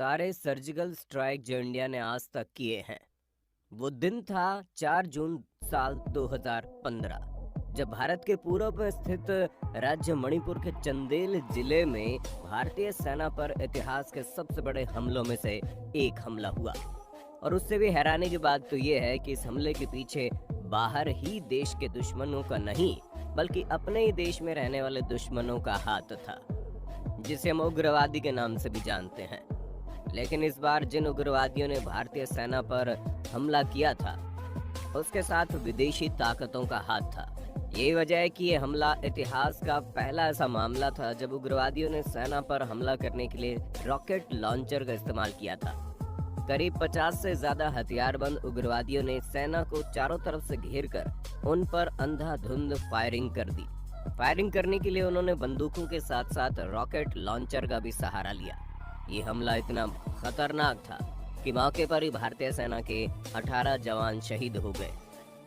सारे surgical strike जो India ने आज तक किए हैं, वो दिन था 4 जून साल 2015, जब भारत के पूर्व में स्थित राज्य मणिपुर के चंदेल जिले में भारतीय सेना पर इतिहास के सबसे बड़े हमलों में से एक हमला हुआ। और उससे भी हैरानी की बात तो ये है कि इस हमले के पीछे बाहर ही देश के दुश्मनों का नहीं, बल्कि अपने ही देश में रहने वाले दुश्मनों का हाथ था, जिसे हम उग्रवादी के नाम से भी जानते हैं। लेकिन इस बार जिन उग्रवादियों ने भारतीय सेना पर हमला किया था, उसके साथ विदेशी ताकतों का हाथ था। यही वजह है कि ये हमला इतिहास का पहला ऐसा मामला था जब उग्रवादियों ने सेना पर हमला करने के लिए रॉकेट लॉन्चर का इस्तेमाल किया था। करीब 50 से ज्यादा हथियारबंद उग्रवादियों ने सेना को चारों तरफ से घेरकर उन पर अंधाधुंध फायरिंग कर दी। फायरिंग करने के लिए उन्होंने बंदूकों के साथ साथ रॉकेट लॉन्चर का भी सहारा लिया। ये हमला इतना खतरनाक था कि मौके पर ही भारतीय सेना के 18 जवान शहीद हो गए।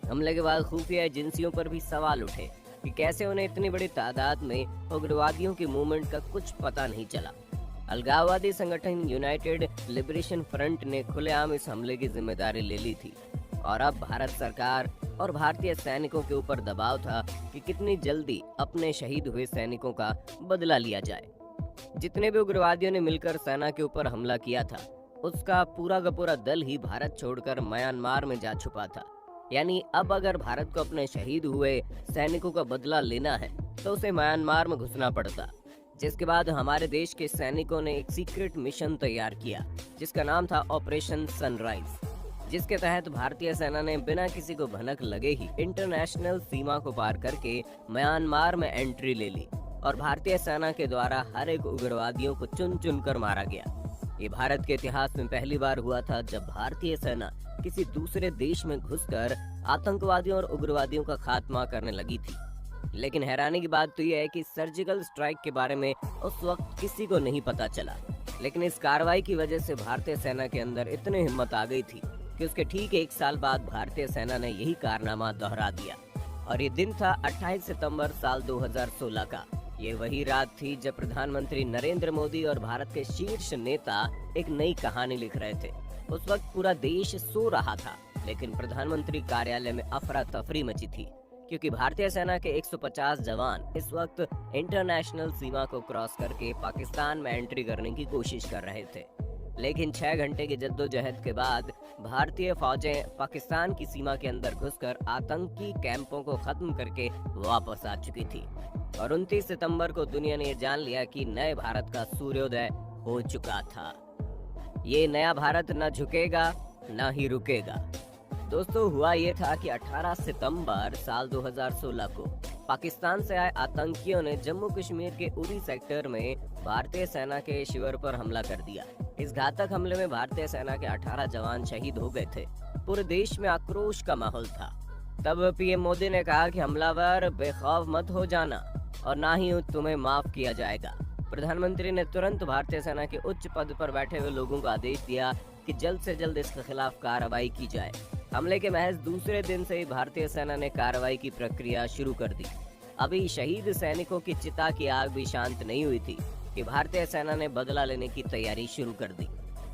हमले के बाद खुफिया एजेंसियों पर भी सवाल उठे कि कैसे उन्हें इतनी बड़ी तादाद में उग्रवादियों के मूवमेंट का कुछ पता नहीं चला। अलगाववादी संगठन यूनाइटेड लिबरेशन फ्रंट ने खुलेआम इस हमले की जिम्मेदारी ले ली थी और अब भारत सरकार और भारतीय सैनिकों के ऊपर दबाव था कि कितनी जल्दी अपने शहीद हुए सैनिकों का बदला लिया जाए। जितने भी उग्रवादियों ने मिलकर सेना के ऊपर हमला किया था, उसका पूरा का पूरा दल ही भारत छोड़कर म्यांमार में जा छुपा था। यानी अब अगर भारत को अपने शहीद हुए सैनिकों का बदला लेना है तो उसे म्यांमार में घुसना पड़ता, जिसके बाद हमारे देश के सैनिकों ने एक सीक्रेट मिशन तैयार किया जिसका नाम था ऑपरेशन सनराइज, जिसके तहत भारतीय सेना ने बिना किसी को भनक लगे ही इंटरनेशनल सीमा को पार करके म्यांमार में एंट्री ले ली और भारतीय सेना के द्वारा हर एक उग्रवादियों को चुन चुन कर मारा गया। ये भारत के इतिहास में पहली बार हुआ था जब भारतीय सेना किसी दूसरे देश में घुसकर आतंकवादियों और उग्रवादियों का खात्मा करने लगी थी। लेकिन हैरानी की बात तो यह है कि सर्जिकल स्ट्राइक के बारे में उस वक्त किसी को नहीं पता चला, लेकिन इस कार्रवाई की वजह से भारतीय सेना के अंदर इतनी हिम्मत आ गई थी कि उसके ठीक 1 साल बाद भारतीय सेना ने यही कारनामा दोहरा दिया। और ये दिन था 28 सितंबर साल 2016 का। ये वही रात थी जब प्रधानमंत्री नरेंद्र मोदी और भारत के शीर्ष नेता एक नई कहानी लिख रहे थे। उस वक्त पूरा देश सो रहा था, लेकिन प्रधानमंत्री कार्यालय में अफरा तफरी मची थी, क्योंकि भारतीय सेना के 150 जवान इस वक्त इंटरनेशनल सीमा को क्रॉस करके पाकिस्तान में एंट्री करने की कोशिश कर रहे थे। लेकिन 6 घंटे की जद्दोजहद के बाद भारतीय फौजें पाकिस्तान की सीमा के अंदर घुसकर आतंकी कैंपों को खत्म करके वापस आ चुकी थी। और 29 सितंबर को दुनिया ने जान लिया कि नए भारत का सूर्योदय हो चुका था। ये नया भारत न झुकेगा न ही रुकेगा। दोस्तों, हुआ ये था कि 18 सितंबर साल 2016 को पाकिस्तान से आए आतंकियों ने जम्मू कश्मीर के उरी सेक्टर में भारतीय सेना के शिविर पर हमला कर दिया। इस घातक हमले में भारतीय सेना के 18 जवान शहीद हो गए थे। पूरे देश में आक्रोश का माहौल था। तब पीएम मोदी ने कहा कि हमलावर बेखौफ मत हो जाना और ना ही तुम्हें माफ किया जाएगा। प्रधानमंत्री ने तुरंत भारतीय सेना के उच्च पद पर बैठे हुए लोगों को आदेश दिया कि जल्द से जल्द इसके खिलाफ कार्रवाई की जाए। हमले के महज दूसरे दिन से ही भारतीय सेना ने कार्रवाई की प्रक्रिया शुरू कर दी। अभी शहीद सैनिकों की चिता की आग भी शांत नहीं हुई थी कि भारतीय सेना ने बदला लेने की तैयारी शुरू कर दी।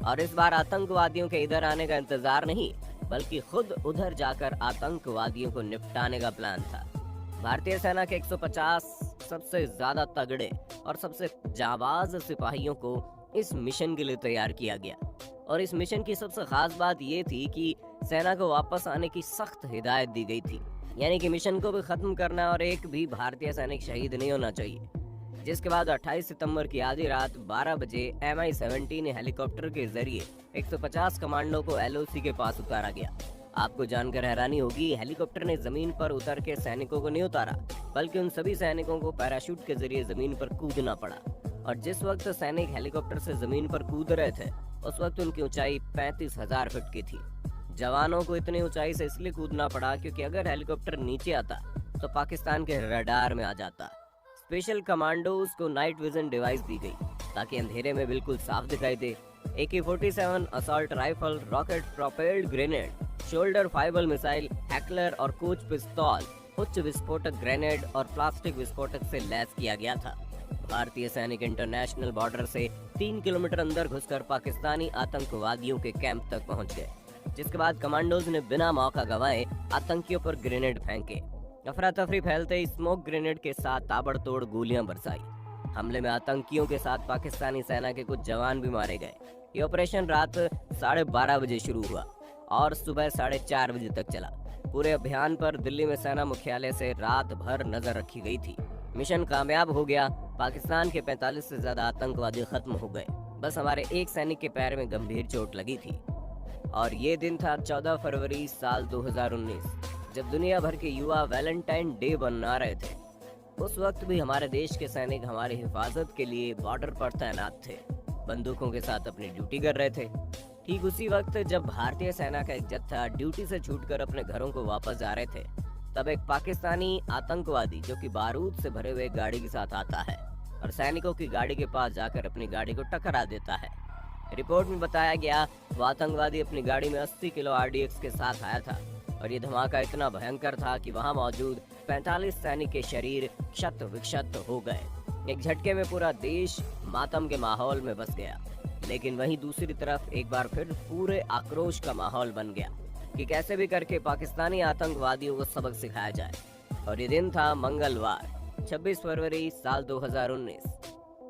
और इस बार आतंकवादियों के इधर आने का इंतजार नहीं, बल्कि खुद उधर जाकर आतंकवादियों को निपटाने का प्लान था। भारतीय सेना के 150 सबसे ज्यादा तगड़े और सबसे जाबाज सिपाहियों को इस मिशन के लिए तैयार किया गया। और इस मिशन की सबसे खास बात ये थी कि सेना को वापस आने की सख्त हिदायत दी गई थी, यानी कि मिशन को भी खत्म करना और एक भी भारतीय सैनिक शहीद नहीं होना चाहिए। जिसके बाद 28 सितंबर की आधी रात 12 बजे MI-17 हेलीकॉप्टर के जरिए 150 कमांडो को LOC के पास उतारा गया। आपको जानकर हैरानी होगी, हेलीकॉप्टर ने जमीन पर उतर के सैनिकों को नहीं उतारा, बल्कि उन सभी सैनिकों को पैराशूट के जरिए जमीन पर कूदना पड़ा। और जिस वक्त सैनिक हेलीकॉप्टर से जमीन पर कूद रहे थे, उस वक्त उनकी ऊंचाई 35,000 फीट की थी। जवानों को इतनी ऊंचाई से इसलिए कूदना पड़ा क्योंकि अगर हेलीकॉप्टर नीचे आता तो पाकिस्तान के रडार में आ जाता। स्पेशल कमांडोज को नाइट विजन डिवाइस दी गई ताकि अंधेरे में बिल्कुल साफ दिखाई दे। AK-47 assault rifle, rocket propelled grenade, shoulder फाइबल मिसाइल, हैकलर और कोच पिस्तौल, उच्च विस्फोटक ग्रेनेड और प्लास्टिक विस्फोटक से लैस किया गया था। भारतीय सैनिक इंटरनेशनल बॉर्डर से 3 किलोमीटर अंदर घुसकर पाकिस्तानी आतंकवादियों के कैंप तक पहुंच गए, जिसके बाद कमांडोज ने बिना मौका गंवाए आतंकियों पर ग्रेनेड फेंके। अफरा तफरी फैलते ही स्मोक ग्रेनेड के साथ ताबड़तोड़ गोलियां बरसाई। हमले में आतंकियों के साथ पाकिस्तानी सेना के कुछ जवान भी मारे गए। ये ऑपरेशन रात 12:30 बजे शुरू हुआ और सुबह 4:30 बजे तक चला। पूरे अभियान पर दिल्ली में सेना मुख्यालय से रात भर नजर रखी गई थी। मिशन कामयाब हो गया। पाकिस्तान के 45 से ज्यादा आतंकवादी खत्म हो गए। बस हमारे एक सैनिक के पैर में गंभीर चोट लगी थी। और ये दिन था 14 फरवरी साल 2019, जब दुनिया भर के युवा वैलेंटाइन डे मना रहे थे। उस वक्त भी हमारे देश के सैनिक हमारी हिफाजत के लिए बॉर्डर पर तैनात थे, बंदूकों के साथ अपनी ड्यूटी कर रहे थे। ठीक उसी वक्त जब भारतीय सेना का एक जत्था ड्यूटी से छूटकर अपने घरों को वापस जा रहे थे, तब एक पाकिस्तानी आतंकवादी जो कि बारूद से भरे हुए गाड़ी के साथ आता है और सैनिकों की गाड़ी के पास जाकर अपनी गाड़ी को टकरा देता है। रिपोर्ट में बताया गया वो आतंकवादी अपनी गाड़ी में 80 किलो RDX के साथ आया था और ये धमाका इतना भयंकर था कि वहां मौजूद 45 सैनिक के शरीर क्षत विक्षत हो गए। एक झटके में पूरा देश मातम के माहौल में बस गया। लेकिन वहीं दूसरी तरफ एक बार फिर पूरे आक्रोश का माहौल बन गया कि कैसे भी करके पाकिस्तानी आतंकवादियों को सबक सिखाया जाए। और ये दिन था मंगलवार 26 फरवरी साल 2019,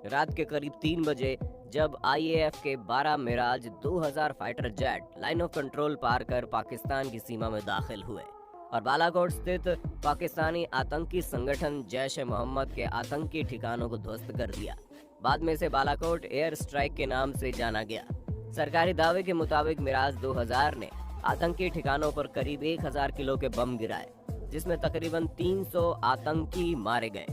रात के करीब 3 बजे, जब IAF के 12 Mirage 2000 fighter jet line of control पार कर पाकिस्तान की सीमा में दाखिल हुए और बालाकोट स्थित पाकिस्तानी आतंकी संगठन जैश ए मोहम्मद के आतंकी ठिकानों को ध्वस्त कर दिया। बाद में से बालाकोट एयर स्ट्राइक के नाम से जाना गया। सरकारी दावे के मुताबिक मिराज 2000 ने आतंकी ठिकानों पर करीब 1000 किलो के बम गिराए, जिसमें तकरीबन 300 आतंकी मारे गए।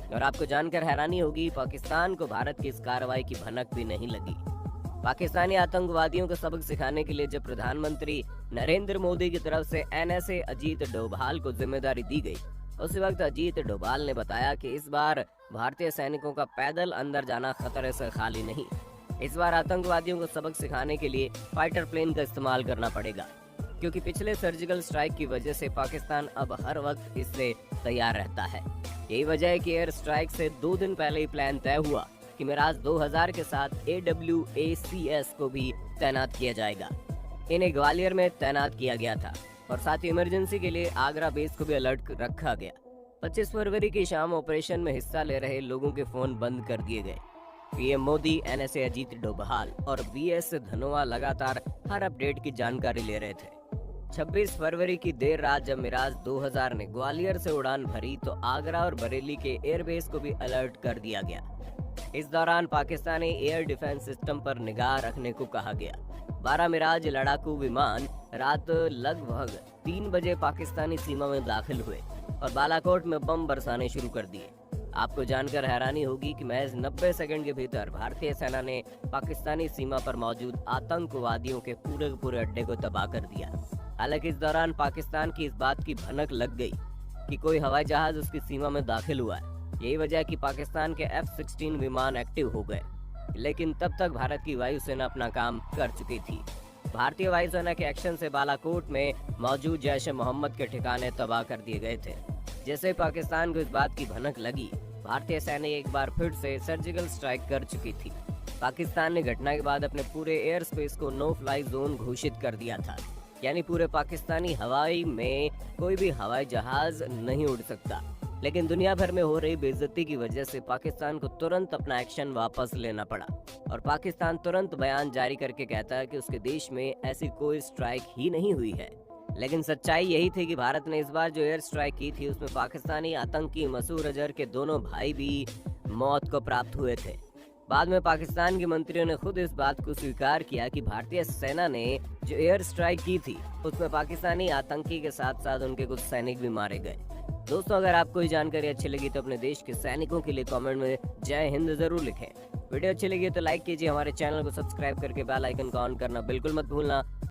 और आपको जानकर हैरानी होगी, पाकिस्तान को भारत की इस कार्रवाई की भनक भी नहीं लगी। पाकिस्तानी आतंकवादियों को सबक सिखाने के लिए जब प्रधानमंत्री नरेंद्र मोदी की तरफ से NSA अजीत डोभाल को जिम्मेदारी दी गई, उसी वक्त अजीत डोभाल ने बताया कि इस बार भारतीय सैनिकों का पैदल अंदर जाना खतरे से खाली नहीं। इस बार आतंकवादियों को सबक सिखाने के लिए फाइटर प्लेन का इस्तेमाल करना पड़ेगा, क्योंकि पिछले सर्जिकल स्ट्राइक की वजह से पाकिस्तान अब हर वक्त इससे तैयार रहता है। यही वजह है कि एयर स्ट्राइक से 2 दिन पहले ही प्लान तय हुआ कि मिराज 2000 के साथ AWACS को भी तैनात किया जाएगा। इन्हें ग्वालियर में तैनात किया गया था और साथ ही इमरजेंसी के लिए आगरा बेस को भी अलर्ट रखा गया। 25 फरवरी की शाम ऑपरेशन में हिस्सा ले रहे लोगों के फोन बंद कर दिए गए। PM मोदी, NSA अजीत डोभाल और BS धनोआ लगातार हर अपडेट की जानकारी ले रहे थे। 26 फरवरी की देर रात जब मिराज 2000 ने ग्वालियर से उड़ान भरी तो आगरा और बरेली के एयरबेस को भी अलर्ट कर दिया गया। इस दौरान पाकिस्तानी एयर डिफेंस सिस्टम पर निगाह रखने को कहा गया। 12 मिराज लड़ाकू विमान रात लगभग 3 बजे पाकिस्तानी सीमा में दाखिल हुए और बालाकोट में बम बरसाने शुरू कर दिए। आपको जानकर हैरानी होगी कि महज 90 सेकंड के भीतर भारतीय सेना ने पाकिस्तानी सीमा पर मौजूद आतंकवादियों के पूरे अड्डे को तबाह कर दिया। हालांकि इस दौरान पाकिस्तान की इस बात की भनक लग गई कि कोई हवाई जहाज उसकी सीमा में दाखिल हुआ है। यही वजह है कि पाकिस्तान के F-16 विमान एक्टिव हो गए, लेकिन तब तक भारत की वायुसेना अपना काम कर चुकी थी। भारतीय वायुसेना के एक्शन से बालाकोट में मौजूद जैश ए मोहम्मद के ठिकाने तबाह कर दिए गए थे। जैसे पाकिस्तान को इस बात की भनक लगी, भारतीय सेना एक बार फिर से सर्जिकल स्ट्राइक कर चुकी थी। पाकिस्तान ने घटना के बाद अपने पूरे एयर स्पेस को नो फ्लाई जोन घोषित कर दिया था, यानी पूरे पाकिस्तानी हवाई में कोई भी हवाई जहाज नहीं उड़ सकता। लेकिन दुनिया भर में हो रही बेइज्जती की वजह से पाकिस्तान को तुरंत अपना एक्शन वापस लेना पड़ा और पाकिस्तान तुरंत बयान जारी करके कहता है कि उसके देश में ऐसी कोई स्ट्राइक ही नहीं हुई है। लेकिन सच्चाई यही थी कि भारत ने इस बार जो एयर स्ट्राइक की थी उसमें पाकिस्तानी आतंकी मसूद अजहर के दोनों भाई भी मौत को प्राप्त हुए थे। बाद में पाकिस्तान के मंत्रियों ने खुद इस बात को स्वीकार किया कि भारतीय सेना ने जो एयर स्ट्राइक की थी उसमें पाकिस्तानी आतंकी के साथ साथ उनके कुछ सैनिक भी मारे गए। दोस्तों, अगर आपको ये जानकारी अच्छी लगी तो अपने देश के सैनिकों के लिए कमेंट में जय हिंद जरूर लिखें। वीडियो अच्छी लगी तो लाइक कीजिए, हमारे चैनल को सब्सक्राइब करके बेल आइकन को ऑन करना बिल्कुल मत भूलना।